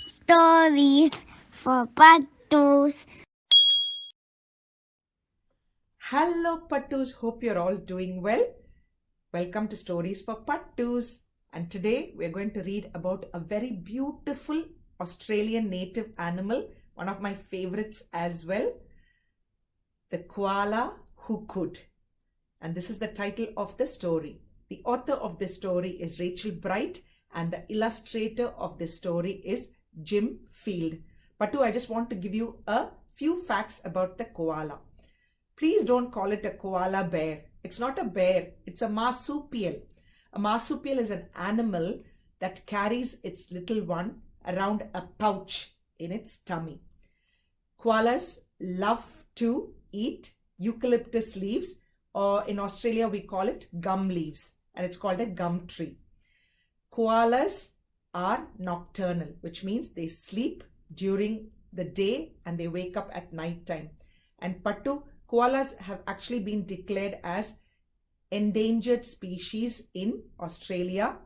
Stories for Pattus. Hello, Pattus. Hope you're all doing well. Welcome to Stories for Pattus. And today we're going to read about a very beautiful Australian native animal, one of my favorites as well, the koala who could. And this is the title of the story. The author of this story is Rachel Bright, and the illustrator of this story is Jim Field. Pattu, I just want to give you a few facts about the koala. Please don't call it a koala bear. It's not a bear, it's a marsupial. A marsupial is an animal that carries its little one around a pouch in its tummy. Koalas love to eat eucalyptus leaves, or in Australia we call it gum leaves, and it's called a gum tree. Koalas are nocturnal, which means they sleep during the day and they wake up at night time. And Pattu, koalas have actually been declared as endangered species in Australia.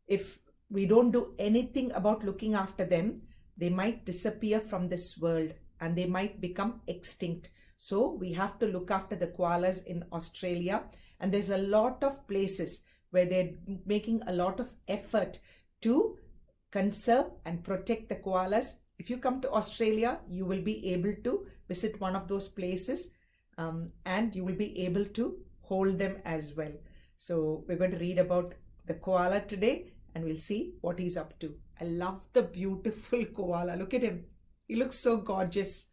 If we don't do anything about looking after them, they might disappear from this world and they might become extinct. So we have to look after the koalas in Australia, and there's a lot of places where they're making a lot of effort to conserve and protect the koalas. If you come to Australia, you will be able to visit one of those places, and you will be able to hold them as well. So we're going to read about the koala today and we'll see what he's up to. I love the beautiful koala. Look at him. He looks so gorgeous.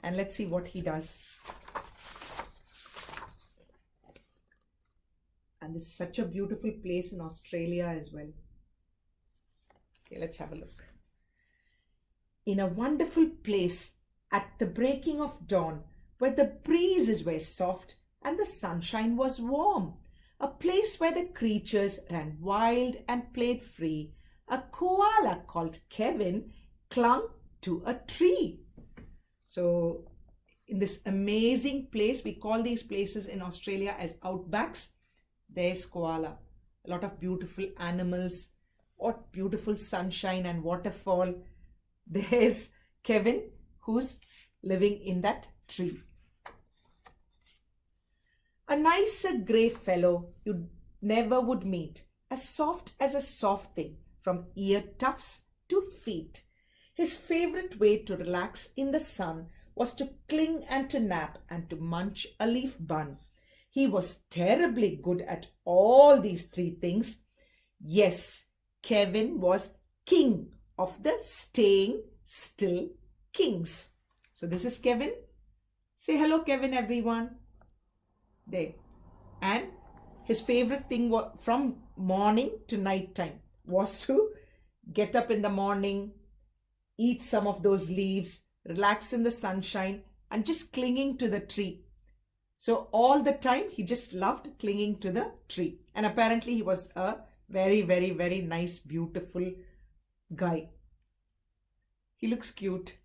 And let's see what he does. And this is such a beautiful place in Australia as well. Okay, let's have a look. In a wonderful place at the breaking of dawn, where the breezes were soft and the sunshine was warm, a place where the creatures ran wild and played free, a koala called Kevin clung to a tree. So in this amazing place, we call these places in Australia as outbacks. There's koala, a lot of beautiful animals, what beautiful sunshine and waterfall. There's Kevin, who's living in that tree. A nicer grey fellow you never would meet, as soft as a soft thing, from ear tufts to feet. His favourite way to relax in the sun was to cling and to nap and to munch a leaf bun. He was terribly good at all these three things. Yes, Kevin was king of the staying still kings. So this is Kevin. Say hello, Kevin, everyone. There. And his favorite thing from morning to night time was to get up in the morning, eat some of those leaves, relax in the sunshine, and just clinging to the tree. So all the time he just loved clinging to the tree. And apparently he was a very, very, very nice, beautiful guy. He looks cute.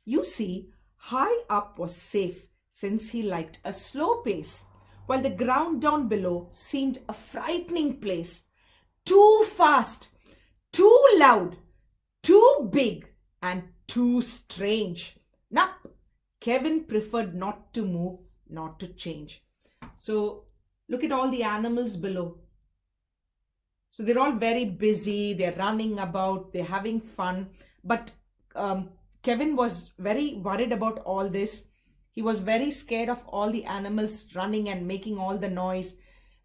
You see, high up was safe since he liked a slow pace, while the ground down below seemed a frightening place. Too fast, too loud, too big, and too strange. Nah, Kevin preferred not to move, not to change. So look at all the animals below. So they're all very busy, they're running about, they're having fun. But Kevin was very worried about all this. He was very scared of all the animals running and making all the noise.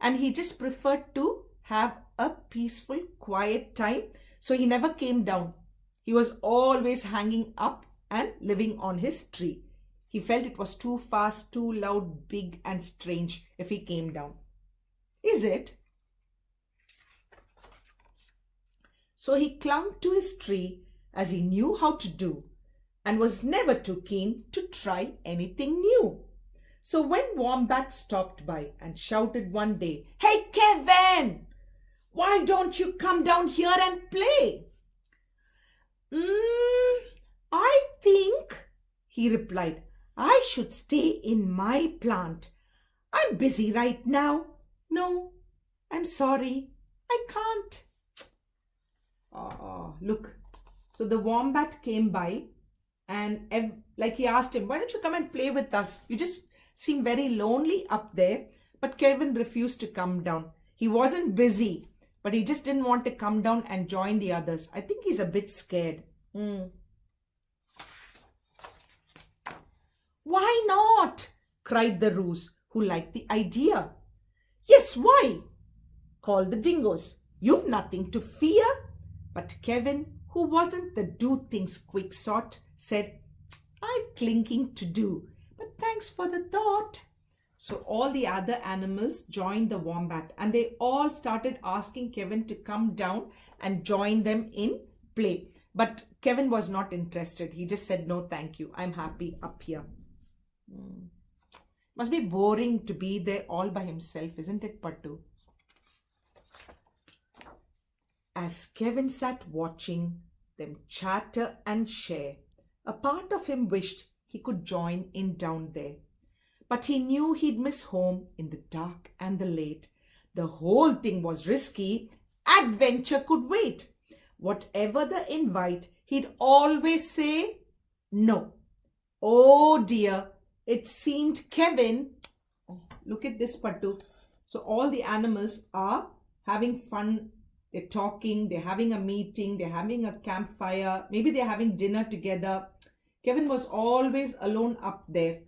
And he just preferred to have a peaceful, quiet time. So he never came down. He was always hanging up and living on his tree. He felt it was too fast, too loud, big and strange if he came down. Is it? So he clung to his tree as he knew how to do, and was never too keen to try anything new. So when Wombat stopped by and shouted one day, "Hey Kevin, why don't you come down here and play?" I think, he replied, "I should stay in my plant. I'm busy right now. No, I'm sorry, I can't." Look. So the wombat came by and like he asked him, why don't you come and play with us? You just seem very lonely up there. But Kevin refused to come down. He wasn't busy, but he just didn't want to come down and join the others. I think he's a bit scared. Why not? Cried the Roos, who liked the idea. Yes, why? Called the dingoes. You've nothing to fear. But Kevin, who wasn't the do things quick sort, said, I've clinking to do, but thanks for the thought. So all the other animals joined the wombat and they all started asking Kevin to come down and join them in play. But Kevin was not interested. He just said, no, thank you. I'm happy up here. Must be boring to be there all by himself, isn't it, Pattu? As Kevin sat watching them chatter and share, a part of him wished he could join in down there. But he knew he'd miss home in the dark and the late. The whole thing was risky. Adventure could wait. Whatever the invite, he'd always say no. Oh dear, it seemed Kevin. Oh, look at this, Pattu. So all the animals are having fun. They're talking, they're having a meeting, they're having a campfire. Maybe they're having dinner together. Kevin was always alone up there.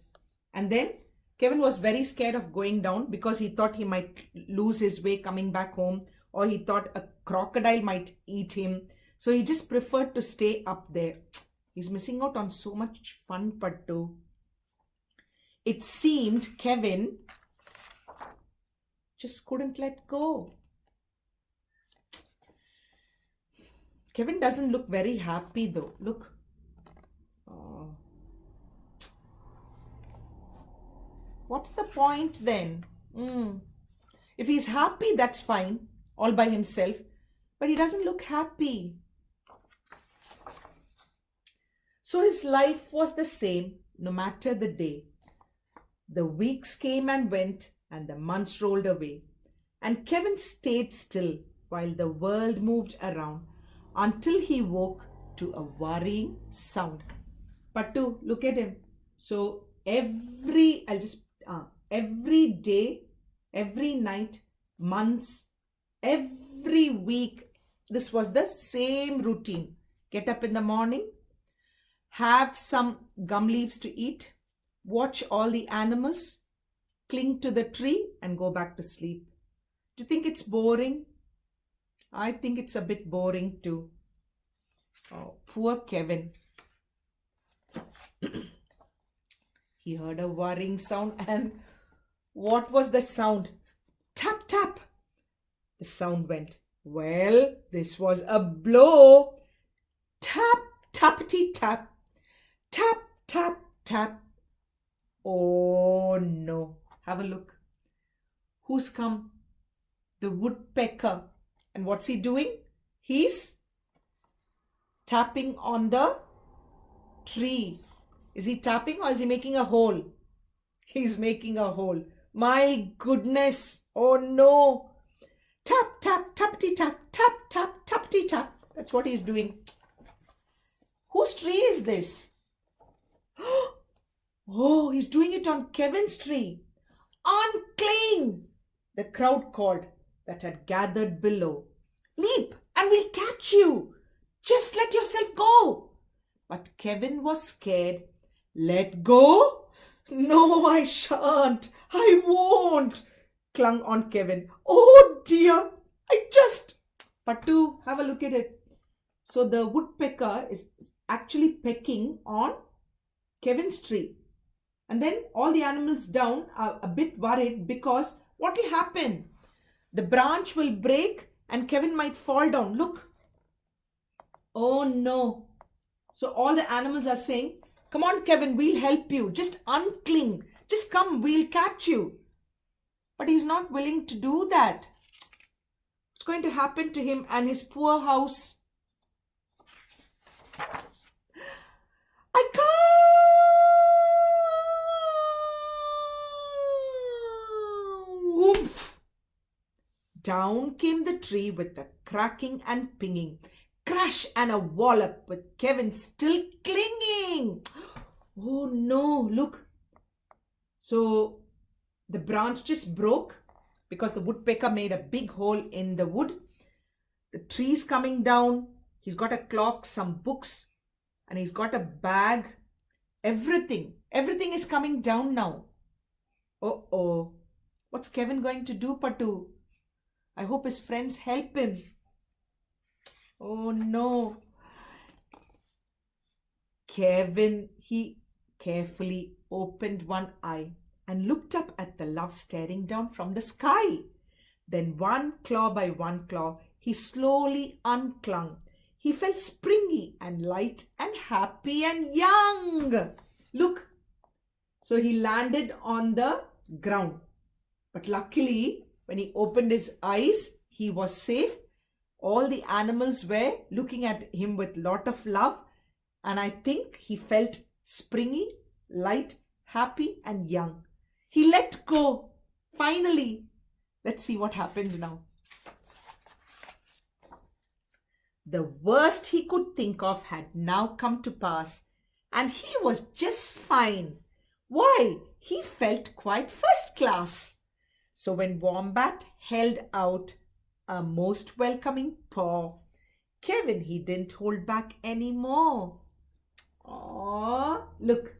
And then Kevin was very scared of going down because he thought he might lose his way coming back home, or he thought a crocodile might eat him. So he just preferred to stay up there. He's missing out on so much fun, Pattu. It seemed Kevin just couldn't let go. Kevin doesn't look very happy though. Look. What's the point then? If he's happy, that's fine, all by himself. But he doesn't look happy. So his life was the same, no matter the day. The weeks came and went, and the months rolled away. And Kevin stayed still while the world moved around until he woke to a worrying sound. Pattu, look at him. So every day, every night, months, every week, this was the same routine. Get up in the morning, have some gum leaves to eat, watch all the animals, cling to the tree and go back to sleep. Do you think it's boring? I think it's a bit boring too. Oh, poor Kevin. He heard a whirring sound, and what was the sound? Tap, tap. The sound went. Well, this was a blow. Tap, tappity tap. Tap, tap, tap. Oh no. Have a look. Who's come? The woodpecker. And what's he doing? He's tapping on the tree. Is he tapping or is he making a hole? He's making a hole. My goodness. Oh no. Tap, tap, tappity tap, tap, tap, tappity tap. That's what he's doing. Whose tree is this? Oh, he's doing it on Kevin's tree. Uncling! The crowd called that had gathered below. Leap and we'll catch you. Just let yourself go. But Kevin was scared. Let go? No, I shan't. I won't. Clung on Kevin. Oh dear. Pattu, have a look at it. So the woodpecker is actually pecking on Kevin's tree. And then all the animals down are a bit worried because what will happen? The branch will break and Kevin might fall down. Look. Oh no. So all the animals are saying, come on, Kevin, we'll help you. Just uncling. Just come, we'll catch you. But he's not willing to do that. What's going to happen to him and his poor house? I can't. Woomph. Down came the tree with a cracking and pinging. crash and a wallop with Kevin still clinging. Oh no, look. So the branch just broke because the woodpecker made a big hole in the wood. The tree's coming down. He's got a clock, some books, and he's got a bag. Everything is coming down now. Oh. What's Kevin going to do, Pattu? I hope his friends help him. Oh no. Kevin, he carefully opened one eye and looked up at the love staring down from the sky. Then one claw by one claw, he slowly unclung. He felt springy and light and happy and young. Look. So he landed on the ground. But luckily, when he opened his eyes, he was safe. All the animals were looking at him with lot of love. And I think he felt springy, light, happy and young. He let go. Finally. Let's see what happens now. The worst he could think of had now come to pass. And he was just fine. Why, he felt quite first class. So when Wombat held out a most welcoming paw, Kevin, he didn't hold back anymore. Oh, look.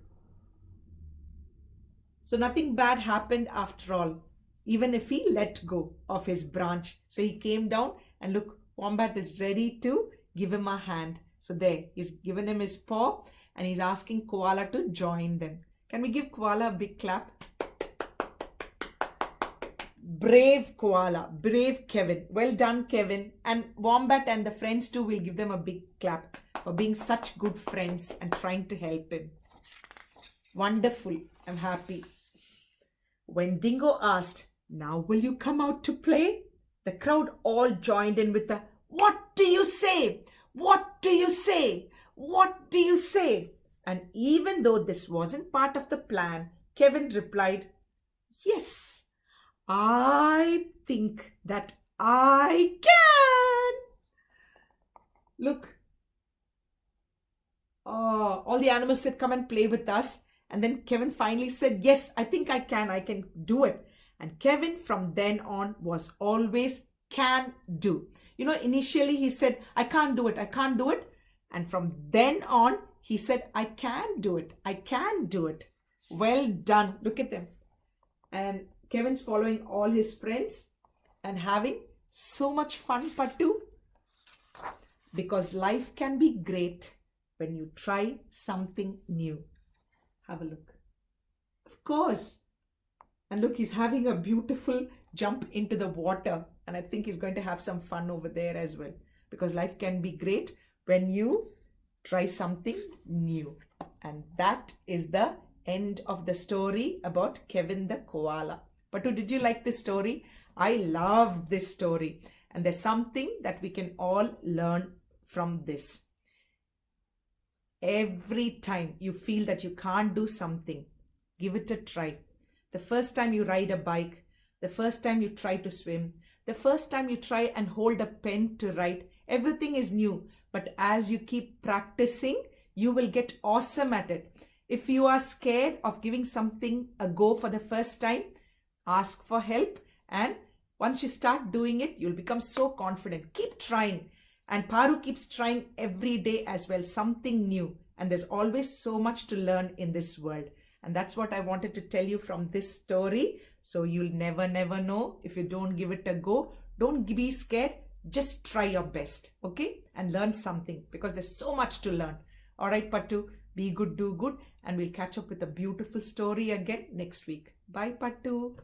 So nothing bad happened after all, even if he let go of his branch. So he came down and look, Wombat is ready to give him a hand. So there, he's given him his paw and he's asking Koala to join them. Can we give Koala a big clap? Brave Koala, brave Kevin. Well done, Kevin. And Wombat and the friends too will give them a big clap for being such good friends and trying to help him. Wonderful. I'm happy. When Dingo asked, "Now will you come out to play?" the crowd all joined in with a, "What do you say? What do you say? What do you say?" And even though this wasn't part of the plan, Kevin replied, "Yes, I think that I can." Look. Oh, all the animals said, "Come and play with us." And then Kevin finally said, "Yes, I think I can do it." And Kevin from then on was always can do. You know, initially he said, "I can't do it, I can't do it." And from then on, he said, "I can do it, I can do it." Well done. Look at them. And Kevin's following all his friends and having so much fun, Pattu. Because life can be great when you try something new. Have a look. Of course. And look, he's having a beautiful jump into the water. And I think he's going to have some fun over there as well. Because life can be great when you try something new. And that is the end of the story about Kevin the koala. Pattu, did you like this story? I love this story. And there's something that we can all learn from this. Every time you feel that you can't do something, give it a try. The first time you ride a bike, the first time you try to swim, the first time you try and hold a pen to write, everything is new. But as you keep practicing, you will get awesome at it. If you are scared of giving something a go for the first time, ask for help. And once you start doing it, you'll become so confident. Keep trying. And Paru keeps trying every day as well, something new. And there's always so much to learn in this world. And that's what I wanted to tell you from this story. So you'll never know if you don't give it a go. Don't be scared. Just try your best. Okay? And learn something because there's so much to learn. All right, Pattu. Be good, do good. And we'll catch up with a beautiful story again next week. Bye, Pattu.